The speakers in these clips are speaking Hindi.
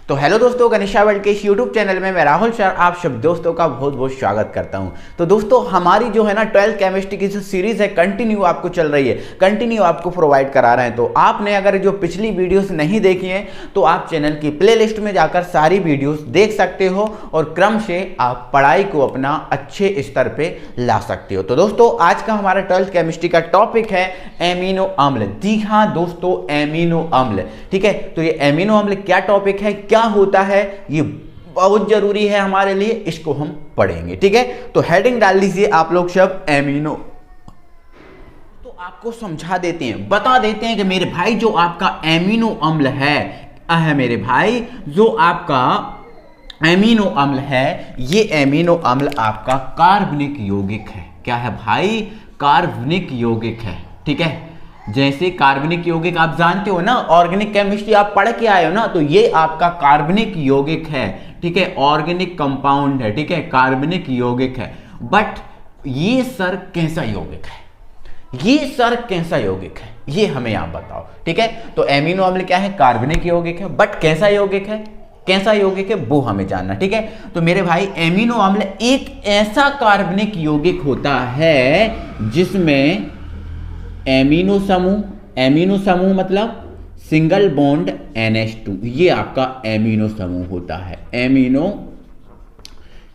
तो हेलो दोस्तों, गणेशा वर्ल्ड के इस यूट्यूब चैनल में मैं राहुल सर आप सब दोस्तों का बहुत बहुत स्वागत करता हूं। तो दोस्तों हमारी जो है ना 12th केमिस्ट्री की जो सीरीज है कंटिन्यू आपको चल रही है, कंटिन्यू आपको प्रोवाइड करा रहे हैं। तो आपने अगर जो पिछली वीडियोस नहीं देखी हैं तो आप चैनल की प्लेलिस्ट में जाकर सारी वीडियोस देख सकते हो और क्रम से आप पढ़ाई को अपना अच्छे स्तर पे ला सकते हो। तो दोस्तों आज का हमारा 12th केमिस्ट्री का टॉपिक है एमिनो अम्ल। जी हाँ दोस्तों, एमिनो अम्ल। ठीक है, तो ये एमिनो अम्ल क्या टॉपिक है, क्या होता है, ये बहुत जरूरी है हमारे लिए, इसको हम पढ़ेंगे। ठीक है, तो हेडिंग डाल लीजिए आप लोग सब एमिनो। तो आपको समझा देते हैं, बता देते हैं कि मेरे भाई जो आपका एमिनो अम्ल है मेरे भाई जो आपका एमिनो अम्ल है, ये एमिनो अम्ल आपका कार्बनिक यौगिक है। क्या है भाई? कार्बनिक यौगिक है। ठीक है, जैसे कार्बनिक यौगिक आप जानते हो ना, ऑर्गेनिक केमिस्ट्री आप पढ़ के आए हो ना, तो ये आपका कार्बनिक यौगिक है। ठीक है, ऑर्गेनिक कंपाउंड है। ठीक है, कार्बनिक यौगिक है। बट ये सर कैसा यौगिक है, ये सर कैसा यौगिक है, ये हमें आप बताओ। ठीक है, तो एमिनो अम्ल क्या है? कार्बनिक यौगिक है। बट कैसा यौगिक है, कैसा यौगिक है वो हमें जानना। ठीक है, तो मेरे भाई एमिनो अम्ल एक ऐसा कार्बनिक यौगिक होता है जिसमें एमिनो समूह मतलब सिंगल बॉन्ड NH2, ये आपका एमिनो समूह होता है, एमिनो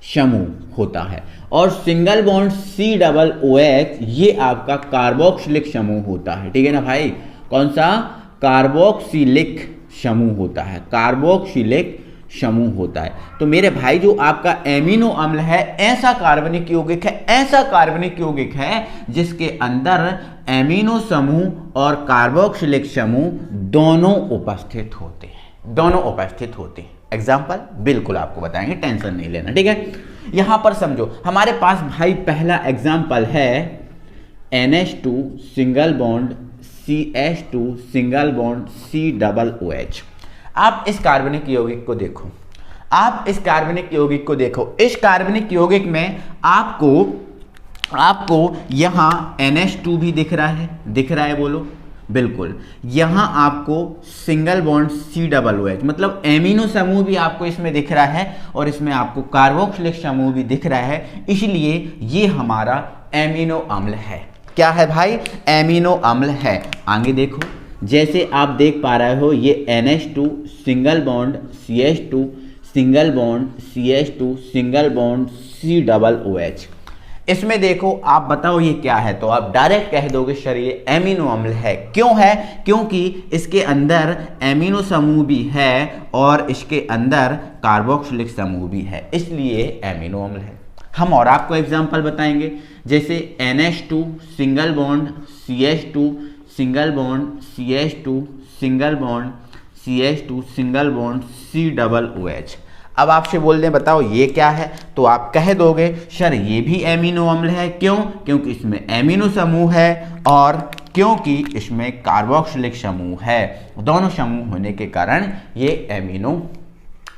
समूह होता है। और सिंगल बॉन्ड COOH ये आपका कार्बोक्सिलिक समूह होता है। ठीक है ना भाई, कौन सा? कार्बोक्सिलिक समूह होता है, कार्बोक्सिलिक समूह होता है। तो मेरे भाई जो आपका एमिनो अम्ल है ऐसा कार्बनिक यौगिक है, ऐसा कार्बनिक यौगिक है जिसके अंदर एमिनो समूह और कार्बोक्सिलिक समूह दोनों उपस्थित होते हैं, दोनों उपस्थित होते हैं। एग्जाम्पल बिल्कुल आपको बताएंगे, टेंशन नहीं लेना। ठीक है, यहां पर समझो हमारे पास भाई पहला एग्जाम्पल है NH2 single bond CH2 single bond COOH। आप इस कार्बनिक यौगिक को देखो, आप इस कार्बनिक यौगिक को देखो। इस कार्बनिक यौगिक में आपको यहां NH2 भी दिख रहा है, दिख रहा है बोलो बिल्कुल। यहां आपको सिंगल बॉन्ड COOH मतलब एमिनो समूह भी आपको इसमें दिख रहा है और इसमें आपको कार्बोक्सिलिक समूह भी दिख रहा है, इसलिए ये हमारा एमिनो अम्ल है। क्या है भाई? एमिनो अम्ल है। आगे देखो, जैसे आप देख पा रहे हो ये NH2 single bond CH2 single bond CH2 single bond COOH। इसमें देखो आप बताओ ये क्या है, तो आप डायरेक्ट कह दोगे सर ये एमिनो अम्ल है। क्यों है? क्योंकि इसके अंदर एमिनो समूह भी है और इसके अंदर कार्बोक्सिलिक समूह भी है, इसलिए एमिनो अम्ल है। हम और आपको एग्जांपल बताएंगे, जैसे NH2 single bond CH2 single bond CH2 single bond CH2 single bond COOH। अब आपसे बोल दें बताओ ये क्या है, तो आप कह दोगे सर ये भी एमिनो अम्ल है। क्यों? क्योंकि इसमें एमिनो समूह है और क्योंकि इसमें कार्बोक्सिलिक समूह है, दोनों समूह होने के कारण ये एमिनो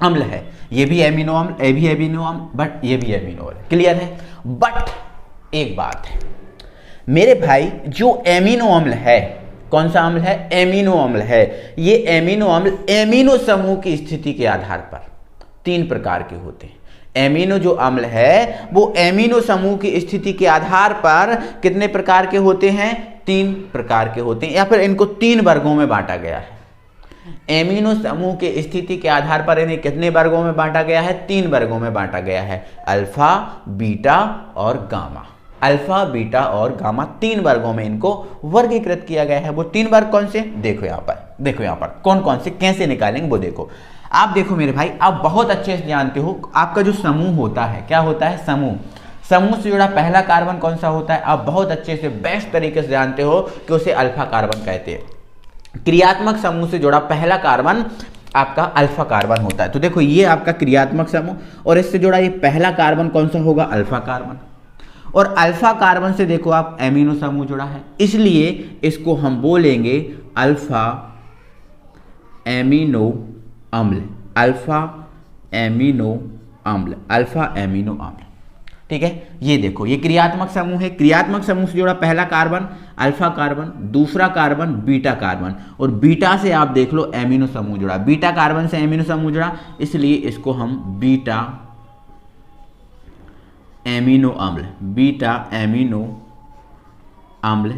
अम्ल है। ये भी एमिनो अम्ल, ये भी एमिनो अम्ल, बट ये भी एमिनो अम्ल। क्लियर है? बट एक बात है मेरे भाई, जो एमिनो अम्ल है, कौन सा अम्ल है? एमिनो अम्ल है। ये एमिनो अम्ल एमिनो समूह की स्थिति के आधार पर 3 प्रकार के होते हैं। एमिनो जो अम्ल है वो एमिनो समूह की स्थिति के आधार पर कितने प्रकार के होते हैं? 3 प्रकार के होते हैं, या फिर इनको 3 वर्गों में बांटा गया है। एमिनो समूह के स्थिति के आधार पर इन्हें कितने वर्गों में बांटा गया है? 3 वर्गों में बांटा गया है, अल्फा, बीटा और गामा। अल्फा, बीटा और गामा 3 वर्गों में इनको वर्गीकृत किया गया है। वो 3 वर्ग कौन से? देखो यहाँ पर, देखो यहाँ पर कौन कौन से कैसे निकालेंगे वो देखो। आप देखो मेरे भाई, आप बहुत अच्छे से जानते हो आपका जो समूह होता है, क्या होता है? समूह। समूह से जुड़ा पहला कार्बन कौन सा होता है? आप बहुत अच्छे से बेस्ट तरीके से जानते हो कि उसे अल्फा कार्बन कहते हैं। क्रियात्मक समूह से जुड़ा पहला कार्बन आपका अल्फा कार्बन होता है। तो देखो ये आपका क्रियात्मक समूह और इससे जुड़ा ये पहला कार्बन कौन सा होगा? Alpha carbon. और अल्फा कार्बन से देखो आप एमिनो समूह जुड़ा है, इसलिए इसको हम बोलेंगे अल्फा एमिनो अम्ल, अल्फा एमिनो अम्ल, अल्फा एमिनो अम्ल। ठीक है, ये देखो ये क्रियात्मक समूह है। क्रियात्मक समूह से जुड़ा पहला कार्बन अल्फा कार्बन, दूसरा कार्बन बीटा कार्बन, और बीटा से आप देख लो एमिनो समूह जुड़ा। बीटा कार्बन से एमिनो समूह जुड़ा, इसलिए इसको हम बीटा एमिनो अम्ल, बीटा एमिनो अम्ल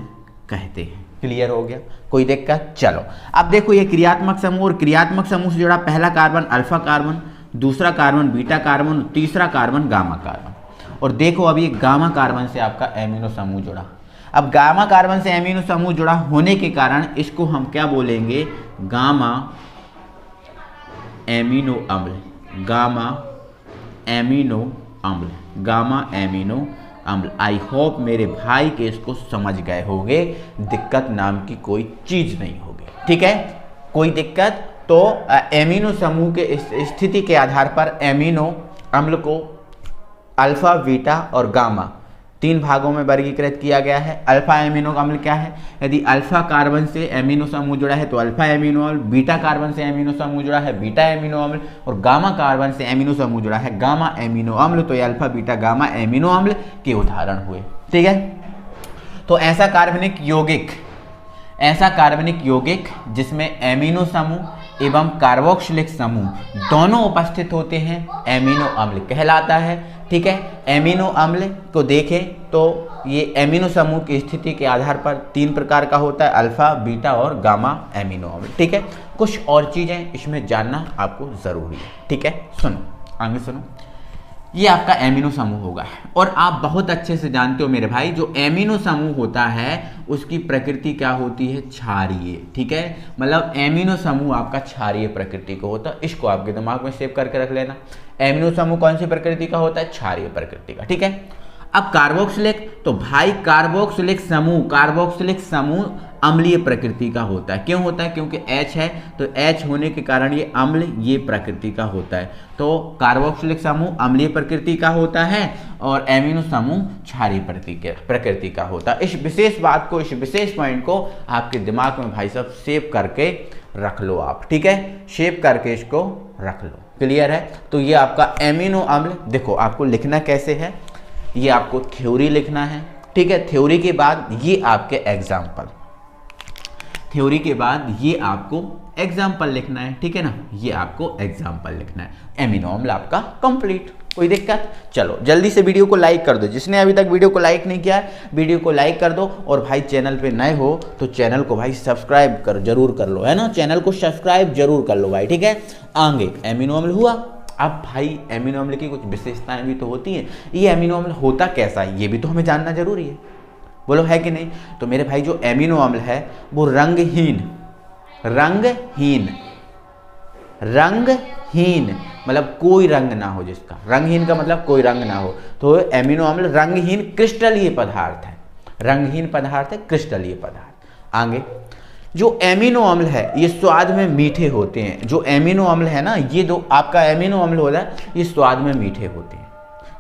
कहते हैं। क्लियर हो गया, कोई दिक्कत? चलो अब देखो ये क्रियात्मक समूह, और क्रियात्मक समूह से जुड़ा पहला कार्बन अल्फा कार्बन, दूसरा कार्बन बीटा कार्बन, तीसरा कार्बन गामा कार्बन। और देखो अभी गामा कार्बन से आपका एमिनो समूह जुड़ा। अब गामा कार्बन से एमिनो समूह जुड़ा होने के कारण इसको हम क्या बोलेंगे? गामा एमिनो अम्ल, गामा एमिनो अम्ल, गामा एमिनो अम्ल। आई होप मेरे भाई के इसको समझ गए होंगे, दिक्कत नाम की कोई चीज नहीं होगी। ठीक है, कोई दिक्कत? तो एमिनो समूह के स्थिति के आधार पर एमिनो अम्ल को अल्फा, बीटा और गामा 3 भागों में वर्गीकृत किया गया है। अल्फा एमिनो अम्ल क्या है? यदि अल्फा कार्बन से एमिनो समूह जुड़ा है तो अल्फा एमिनो अम्ल, बीटा कार्बन से एमिनो समूह जुड़ा है बीटा एमिनो अम्ल, और गामा कार्बन से एमिनो समूह जुड़ा है गामा एमिनो अम्ल। तो ये अल्फा बीटा गामा एमिनो अम्ल के उदाहरण हुए। ठीक है, तो ऐसा कार्बनिक यौगिक जिसमें एमिनो समूह एवं कार्बोक्सिलिक समूह दोनों उपस्थित होते हैं एमिनो अम्ल कहलाता है। ठीक है, एमिनो अम्ल को देखें तो ये एमिनो समूह की स्थिति के आधार पर 3 प्रकार का होता है, अल्फा, बीटा और गामा एमिनो अम्ल। ठीक है, कुछ और चीजें इसमें जानना आपको जरूरी है। ठीक है, सुनो आगे सुनो, ये आपका एमिनो समूह होगा। और आप बहुत अच्छे से जानते हो मेरे भाई, जो एमिनो समूह होता है उसकी प्रकृति क्या होती है? क्षारीय। ठीक है, मतलब एमिनो समूह आपका क्षारीय प्रकृति का होता है। इसको आपके दिमाग में सेव करके रख लेना। एमिनो समूह कौन सी प्रकृति का होता है? क्षारीय प्रकृति का। ठीक है, अब कार्बोक्सिलिक, तो भाई कार्बोक्सिलिक समूह अम्लीय प्रकृति का होता है। क्यों होता है? क्योंकि H है, तो H होने के कारण ये अम्ल ये प्रकृति का होता है। तो कार्बोक्सिलिक समूह अम्लीय प्रकृति का होता है और एमिनो समूह क्षारीय प्रकृति का होता है। इस विशेष बात को, इस विशेष पॉइंट को आपके दिमाग में भाई साहब सेव करके रख लो आप। ठीक है, सेव करके इसको रख लो। क्लियर है? तो ये आपका एमिनो अम्ल, देखो आपको लिखना कैसे है, ये आपको थ्योरी लिखना है। ठीक है, थ्योरी के बाद ये आपके एग्जाम्पल, थ्योरी के बाद ये आपको एग्जाम्पल लिखना है। ठीक है ना, ये आपको एग्जाम्पल लिखना है। एमिनो अम्ल आपका कंप्लीट, कोई दिक्कत? चलो जल्दी से वीडियो को लाइक कर दो। जिसने अभी तक वीडियो को लाइक नहीं किया है, वीडियो को लाइक कर दो। और भाई चैनल पे नए हो तो चैनल को भाई सब्सक्राइब जरूर कर लो, है ना, चैनल को सब्सक्राइब जरूर कर लो भाई। ठीक है, आगे एमिनो अम्ल हुआ। अब भाई एमिनो अम्ल की कुछ विशेषताएं भी तो होती हैं। ये एमिनो अम्ल होता कैसा है ये भी तो हमें जानना जरूरी है, बोलो है कि नहीं? तो मेरे भाई जो एमिनो अम्ल है वो रंगहीन मतलब कोई रंग ना हो, जिसका रंगहीन का मतलब कोई रंग ना हो। तो एमिनो अम्ल रंगहीन क्रिस्टलीय पदार्थ है, रंगहीन पदार्थ है, क्रिस्टलीय पदार्थ। आगे जो एमिनो अम्ल है ये स्वाद में मीठे होते हैं। जो एमिनो अम्ल है ना, ये जो आपका एमिनो अम्ल होता है ये स्वाद में मीठे होते हैं।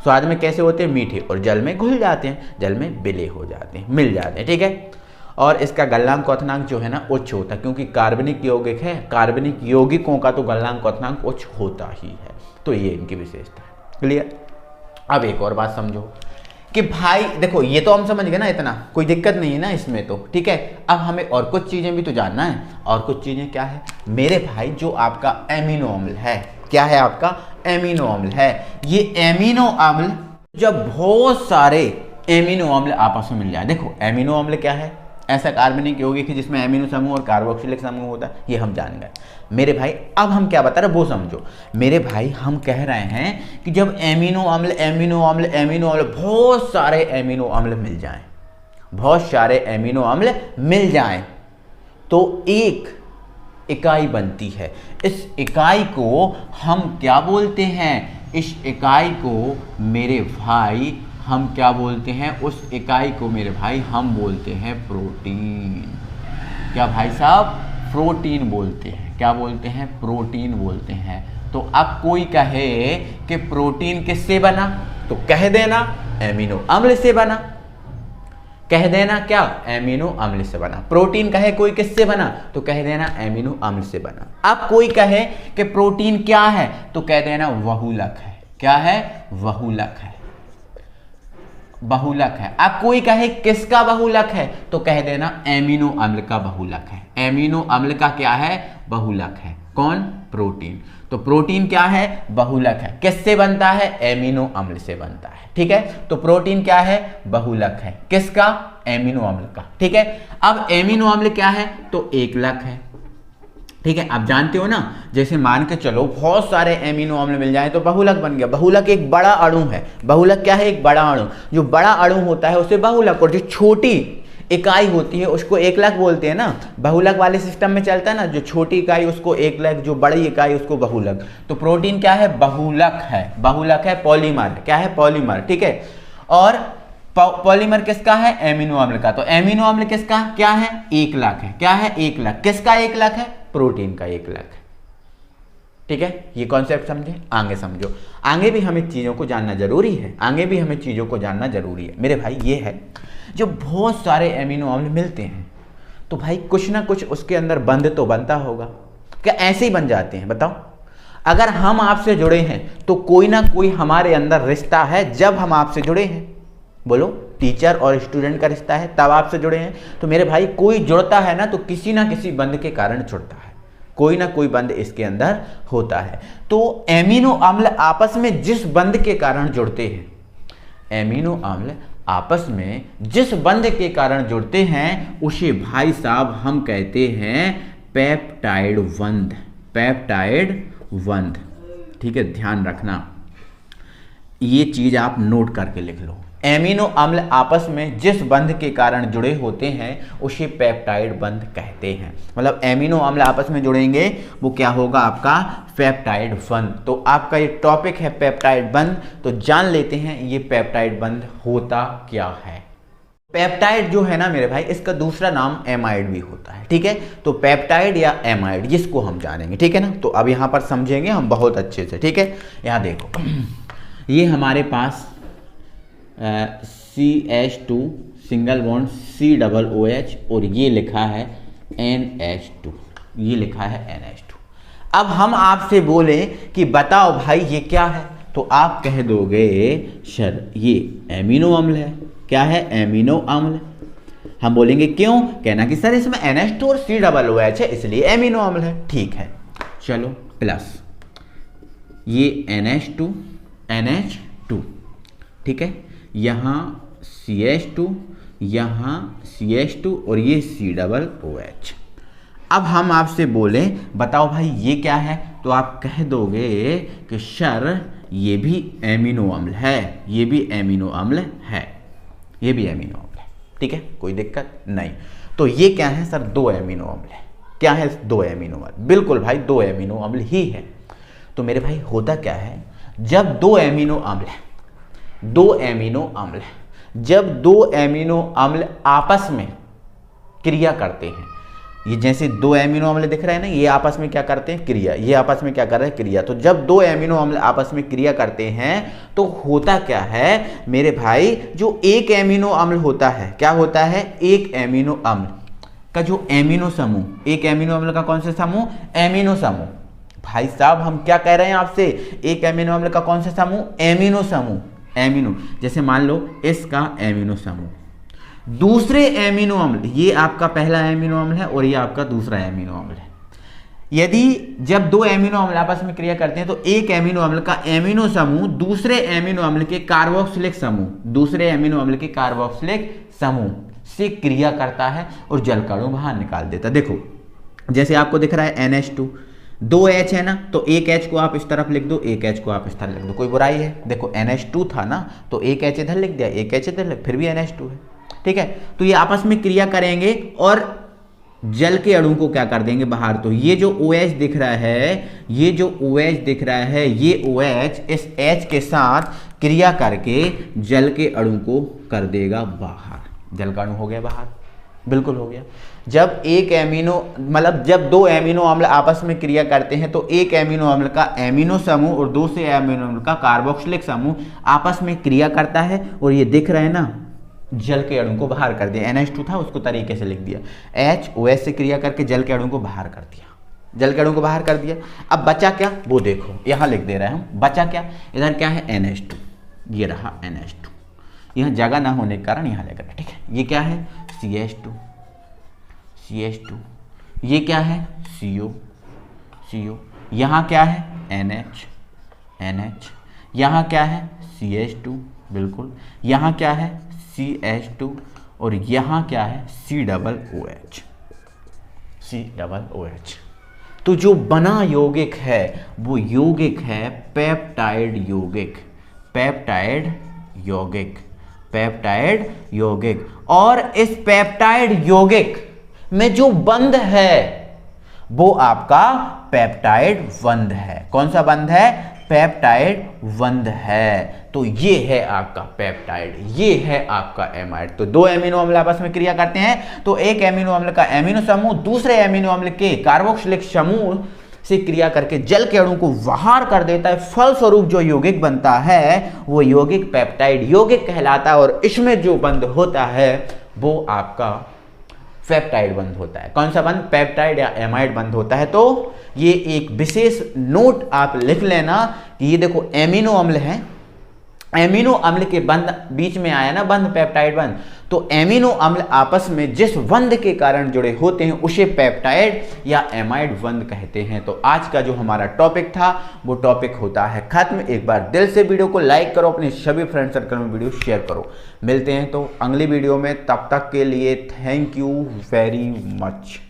स्वाद में कैसे होते हैं? मीठे, और जल में घुल जाते हैं, जल में विलय हो जाते हैं, मिल जाते हैं। ठीक है, और इसका गलनांक क्वथनांक जो है ना उच्च होता है, क्योंकि कार्बनिक यौगिक है, कार्बनिक यौगिकों का तो गलनांक क्वथनांक उच्च होता ही है। तो ये इनकी विशेषता है। क्लियर? अब एक और बात समझो कि भाई देखो ये तो हम समझ गए ना, इतना कोई दिक्कत नहीं है ना इसमें तो। ठीक है, अब हमें और कुछ चीजें भी तो जानना है। और कुछ चीजें क्या है मेरे भाई? जो आपका एमिनो अम्ल है, क्या है आपका? एमिनो अम्ल है। ये एमिनो अम्ल जब बहुत सारे एमिनो अम्ल आपस में मिल जाए, देखो एमिनो अम्ल क्या है? ऐसा कार्बनिक यौगिक है जिसमें एमिनो समूह और कार्बोक्सिलिक समूह होता है, ये हम जान गए मेरे भाई। अब हम क्या बता रहे हैं वो समझो मेरे भाई। हम कह रहे हैं कि जब एमिनो अम्ल बहुत सारे एमिनो अम्ल मिल जाएं, बहुत सारे एमिनो अम्ल मिल जाएं तो एक इकाई बनती है। इस इकाई को हम क्या बोलते हैं? इस इकाई को मेरे भाई हम क्या बोलते हैं? उस इकाई को मेरे भाई हम बोलते हैं प्रोटीन। क्या भाई साहब? प्रोटीन बोलते हैं। क्या बोलते हैं? प्रोटीन बोलते हैं। तो अब कोई कहे कि प्रोटीन किससे बना, तो कह देना एमिनो अम्ल से बना। कह देना क्या? एमिनो अम्ल से बना। प्रोटीन कहे कोई किससे बना, तो कह देना एमिनो अम्ल से बना। अब कोई कहे कि प्रोटीन क्या है, तो कह देना बहुलक है। क्या है? बहुलक है। बहुलक है। अब कोई कहे किसका बहुलक है तो कह देना एमिनो अम्ल का बहुलक है। एमिनो अम्ल का क्या है? बहुलक है। कौन? प्रोटीन। तो प्रोटीन क्या है? बहुलक है। किससे बनता है? एमिनो अम्ल से बनता है। ठीक है, तो प्रोटीन क्या है? बहुलक है। किसका? एमिनो अम्ल का। ठीक है, अब एमिनो अम्ल क्या है? तो एकलक है। ठीक है, आप जानते हो ना, जैसे मान के चलो बहुत सारे एमिनो अम्ल मिल जाए तो बहुलक बन गया। बहुलक एक बड़ा अणु है। बहुलक क्या है? एक बड़ा अणु। जो बड़ा अणु होता है उसे बहुलक, और जो छोटी इकाई होती है उसको एकलक बोलते हैं ना। बहुलक वाले सिस्टम में चलता है ना, जो छोटी इकाई उसको एकलक, जो बड़ी इकाई उसको बहुलक। तो प्रोटीन क्या है? बहुलक है। बहुलक है, पॉलीमर। क्या है? पॉलीमर। ठीक है, और पॉलीमर किसका है? एमिनो अम्ल का। तो एमिनो अम्ल किसका क्या है? एकलक है। क्या है? एकलक। किसका एकलक है? प्रोटीन का एकलक है। ठीक है, ये कॉन्सेप्ट समझे? आगे समझो। आगे भी हमें चीजों को जानना जरूरी है। आगे भी हमें चीजों को जानना जरूरी है मेरे भाई। ये है, जो बहुत सारे एमिनो अम्ल मिलते हैं तो भाई कुछ ना कुछ उसके अंदर बंध तो बनता होगा। क्या ऐसे ही बन जाते हैं? बताओ। अगर हम आपसे जुड़े हैं तो कोई ना कोई हमारे अंदर रिश्ता है। जब हम आपसे जुड़े हैं, बोलो, टीचर और स्टूडेंट का रिश्ता है, तब आपसे जुड़े हैं। तो मेरे भाई कोई जुड़ता है ना तो किसी ना किसी बंध के कारण जुड़ता है। कोई ना कोई बंध इसके अंदर होता है। तो एमिनो अम्ल आपस में जिस बंध के कारण जुड़ते हैं, एमिनो अम्ल आपस में जिस बंध के कारण जुड़ते हैं उसे भाई साहब हम कहते हैं पेप्टाइड बंध। पेप्टाइड बंध। ठीक है, ध्यान रखना, ये चीज आप नोट करके लिख लो। एमिनो अम्ल आपस में जिस बंध के कारण जुड़े होते हैं उसे पेप्टाइड बंध कहते हैं। मतलब एमिनो अम्ल आपस में जुड़ेंगे वो क्या होगा? आपका पेप्टाइड बंध। तो आपका ये टॉपिक है पेप्टाइड बंध। तो जान लेते हैं ये पेप्टाइड बंध होता क्या है। पेप्टाइड जो है ना मेरे भाई, इसका दूसरा नाम एमाइड भी होता है। ठीक है, तो पेप्टाइड या एमाइड, जिसको हम जानेंगे। ठीक है ना, तो अब यहां पर समझेंगे हम बहुत अच्छे से। ठीक है, यहां देखो, ये हमारे पास CH2 सिंगल बॉन्ड COOH और ये लिखा है NH2। ये लिखा है NH2। अब हम आपसे बोले कि बताओ भाई ये क्या है, तो आप कह दोगे सर ये एमिनो अम्ल है। क्या है? एमिनो अम्ल। हम बोलेंगे क्यों? कहना कि सर इसमें NH2 और COOH है इसलिए एमिनो अम्ल है। ठीक है, चलो, प्लस ये NH2 NH2। ठीक है, यहाँ CH2, यहाँ CH2 और ये COOH। अब हम आपसे बोले बताओ भाई ये क्या है, तो आप कह दोगे कि सर ये भी एमिनो अम्ल है। ये भी एमिनो अम्ल है। ये भी एमिनो अम्ल है। ठीक है, कोई दिक्कत नहीं। तो ये क्या है सर? 2 एमिनो अम्ल है। क्या है? 2 एमिनो अम्ल। बिल्कुल भाई, 2 एमिनो अम्ल ही है। तो मेरे भाई होता क्या है, जब 2 एमिनो अम्ल है, 2 एमिनो अम्ल है, जब 2 एमिनो अम्ल आपस में क्रिया करते हैं, ये जैसे 2 एमिनो अम्ल दिख रहे हैं ना, ये आपस में क्या करते हैं? क्रिया। ये आपस में क्या कर रहे हैं? क्रिया। तो जब 2 एमिनो अम्ल आपस में क्रिया करते हैं तो होता क्या है मेरे भाई, जो एक एमिनो अम्ल होता है, क्या होता है? एक एमिनो अम्ल का जो एमिनो समूह, एक एमिनो अम्ल का कौन सा समूह? एमिनो समूह। भाई साहब हम क्या कह रहे हैं आपसे? एक एमिनो अम्ल का कौन सा समूह? एमिनो समूह। एमिनो, जैसे मान लो इसका एमिनो समूह, दूसरे एमिनो अम्ल, ये आपका पहला एमिनो अम्ल है और ये आपका दूसरा एमिनो अम्ल है। यदि जब 2 एमिनो अम्ल आपस में क्रिया करते हैं तो एक एमिनो अम्ल का एमिनो समूह दूसरे एमिनो अम्ल के कार्बोक्सिलिक समूह, दूसरे एमिनो अम्ल के कार्बोक्सिलिक समूह से क्रिया करता है और जल का अणु बाहर निकाल देता है। देखो जैसे आपको दिख रहा है NH2, 2 H है ना, तो एक H को आप इस तरफ लिख दो, एक H को आप इस तरफ लिख दो, कोई बुराई है? देखो NH2 था ना, तो एक H इधर लिख दिया, एक H इधर लिख, फिर भी NH2 है। ठीक है, तो ये आपस में क्रिया करेंगे और जल के अणु को क्या कर देंगे? बाहर। तो ये जो OH दिख रहा है, ये जो OH दिख रहा है, ये OH इस H के साथ क्रिया करके जल के अणु को कर देगा बाहर। जल का अणु हो गया बाहर। बिल्कुल हो गया। जब एक एमिनो मतलब जब 2 एमिनो अम्ल आपस में क्रिया करते हैं तो एक एमिनो अम्ल का एमिनो समूह और दूसरे एमिनो अम्ल का कार्बोक्सिलिक समूह आपस में क्रिया करता है और ये दिख रहा है ना, जल के अणु को बाहर कर दिया। NH2 था, उसको तरीके से लिख दिया, H OH से क्रिया करके जल के अणु को बाहर कर दिया, जल के अणु को बाहर कर दिया। अब बचा क्या? वो देखो यहाँ लिख दे रहे हैं हम, बचा क्या? इधर क्या है? NH2, ये रहा NH2। यह जगह ना होने के कारण यहाँ लेकर, ठीक है। ये क्या है, CH2, CH2, ये क्या है, CO, CO, यहाँ क्या है, NH, NH, यहाँ क्या है, CH2, बिल्कुल, यहाँ क्या है, CH2, और यहाँ क्या है, COOH, COOH। तो जो बना यौगिक है वो यौगिक है पेप्टाइड यौगिक, पेप्टाइड यौगिक, पेप्टाइड यौगिक। और इस पेप्टाइड यौगिक में जो बंध है वो आपका पेप्टाइड बंध है। कौन सा बंध है, पेप्टाइड बंध है। तो ये है आपका पेप्टाइड, ये है आपका एमाइड। तो दो एमिनो अम्ल आपस में क्रिया करते हैं, तो एक एमिनो अम्ल का एमिनो समूह दूसरे एमिनो अम्ल के कार्बोक्सिलिक समूह से क्रिया करके जल के अणु को बाहर कर देता है। फलस्वरूप जो यौगिक बनता है वो यौगिक पेप्टाइड यौगिक कहलाता है, और इसमें जो बंध होता है वो आपका पेप्टाइड बंध होता है। कौन सा बंध, पेप्टाइड या एमाइड बंध होता है। तो ये एक विशेष नोट आप लिख लेना कि ये देखो एमिनो अम्ल है, एमिनो अम्ल के बंध बीच में आया ना बंध, पेप्टाइड बंध, तो एमिनो अम्ल आपस में जिस बंध के कारण जुड़े होते हैं उसे पेप्टाइड या एमाइड बंध कहते हैं। तो आज का जो हमारा टॉपिक था वो टॉपिक होता है खत्म। एक बार दिल से वीडियो को लाइक करो, अपने सभी फ्रेंड सर्कल में वीडियो शेयर करो। मिलते हैं तो अगली वीडियो में, तब तक के लिए थैंक यू वेरी मच।